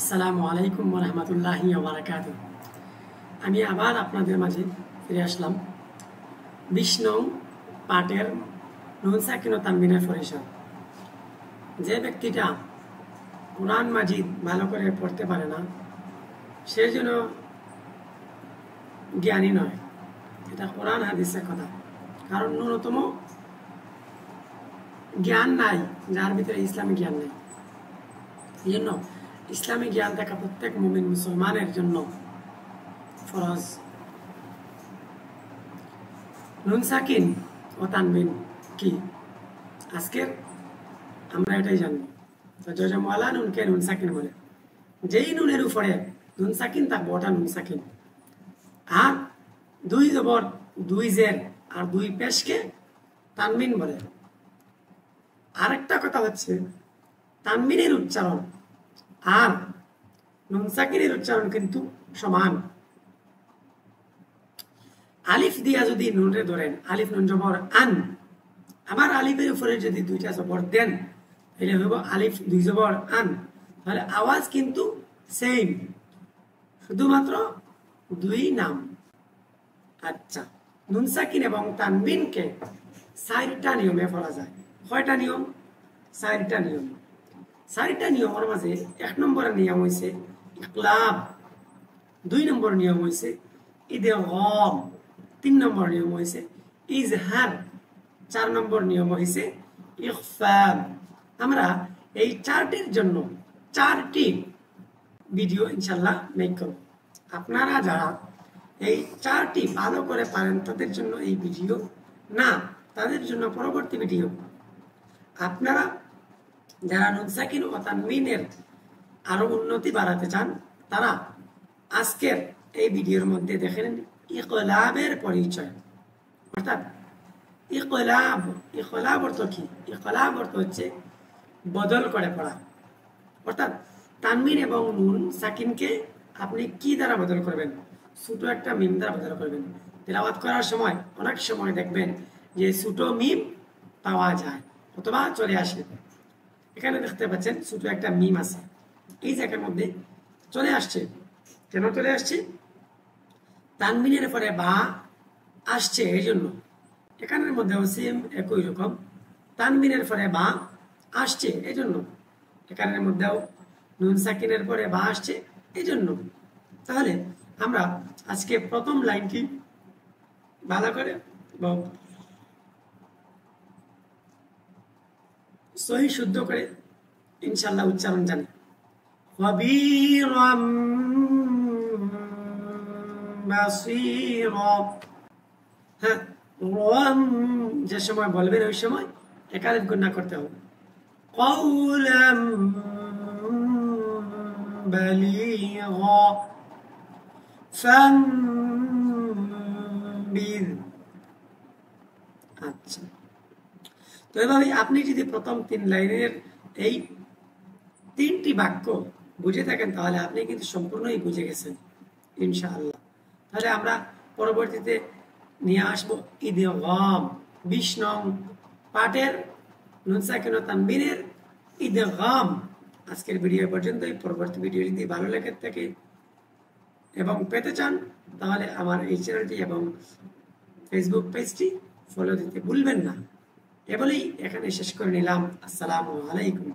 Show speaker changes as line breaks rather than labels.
আসসালামু আলাইকুম ওয়া রাহমাতুল্লাহি ওয়া বারাকাতুহু। আমি আবার আপনাদের মাঝে ফিরে আসলাম ২০ নং পাঠের নুন সাকিন ও তানবিনের পরিসর। যে ব্যক্তিটা কোরআন মাজিদ ভালো করে পড়তে পারে না সে যেন জ্ঞানী নয়, এটা কোরআন হাদিসের কথা। কারণ ন্যূনতম জ্ঞান নাই যার ভিতরে ইসলামী জ্ঞান নেই। এই জন্য ইসলামী জ্ঞান থাকা প্রত্যেক মুমিন মুসলমানের জন্য ফরজ। নুন সাকিন ও তানবিন কি আজকের আমরা এটাই জানবো। তো যজমওয়ালা নুনকে নুন সাকিন বলে। যেই নুনের উপরে নুন সাকিন থাকবো ওটা নুন সাকিন। আর দুই জবর, দুই জের আর দুই পেশকে তানবিন বলে। আরেকটা কথা হচ্ছে তানবিনের উচ্চারণ আর নুন সাকিনের উচ্চারণ কিন্তু সমান। আলিফ দিয়া যদি নুনরে ধরেন, আলিফ নুন জবর আন, আবার আলিফের উপরে যদি দুইটা জবর দেন তাহলে হইব আলিফ দুই জবর আন, তাহলে আওয়াজ কিন্তু সেম, শুধুমাত্র দুই নাম। আচ্ছা, নুন সাকিন এবং তানবিনকে 4টা নিয়মে পড়া যায়। কয়টা নিয়ম? 4টা নিয়ম। 4টা নিয়মের মাঝে 1 নম্বরের নিয়ম হয়েছে ইকলাব, 2 নম্বর নিয়ম হয়েছে ইদগাম, 3 নম্বর নিয়ম হয়েছে ইজহার, 4 নম্বর নিয়ম হয়েছে ইখফা। আমরা এই 4টির জন্য 4টি ভিডিও ইনশাল্লাহ মেক করব। আপনারা যারা এই 4টি ভালো করে পারেন তাদের জন্য এই ভিডিও না, তাদের জন্য পরবর্তী ভিডিও। আপনারা যারা নুন সাকিন ও তানবিনের আরো উন্নতি বাড়াতে চান তারা আজকের এই ভিডিওর মধ্যে দেখেন ইকলাবের পরিচয়। অর্থাৎ ইকলাব অর্থ কি? ইকলাব অর্থ হচ্ছে বদল করে পড়া। অর্থাৎ তানবিন এবং নুন সাকিনকে আপনি কি দ্বারা বদল করবেন? ছোট একটা মিম দ্বারা বদল করবেন। তেলাওয়াত করার সময় অনেক সময় দেখবেন যে ছোট মিম পাওয়া যায় অথবা চলে আসে। এখানে দেখতে পাচ্ছেন ছোট একটা মিম আছে, এই জায়গার মধ্যে চলে আসছে। কেন চলে আসছে? তানবিনের পরে বা আসছে, এই জন্য। এখানের মধ্যেও সেম একই রকম, তানবিনের পরে বা আসছে এই জন্য। এখানের মধ্যেও নুন সাকিনের পরে বা আসছে এই জন্য। তাহলে আমরা আজকে প্রথম লাইনটি ভালো করে সহি শুদ্ধ করে ইনশাল্লাহ উচ্চারণ জানি। খবীরাম বাসীরা। হ্যাঁ, রম যে সময় বলবেন ওই সময় একালিফ গুণা করতে হবে। কওলাম বালিগা ফানবির। আচ্ছা, তো এভাবে আপনি যদি প্রথম 3 লাইনের এই 3টি বাক্য বুঝে থাকেন তাহলে আপনি কিন্তু সম্পূর্ণই বুঝে গেছেন ইনশাআল্লাহ। তাহলে আমরা পরবর্তীতে নিয়ে আসবো ইদগাম, 20 নং পাঠের নুন সাকিন ও তানবিনের ইদগাম। আজকের ভিডিও পর্যন্তই। পরবর্তী ভিডিও যদি ভালো লেগে থাকে এবং পেতে চান তাহলে আমার এই চ্যানেলটি এবং ফেসবুক পেজটি ফলো দিতে ভুলবেন না। এ বলেই এখানে শেষ করে নিলাম। আসসালামু আলাইকুম।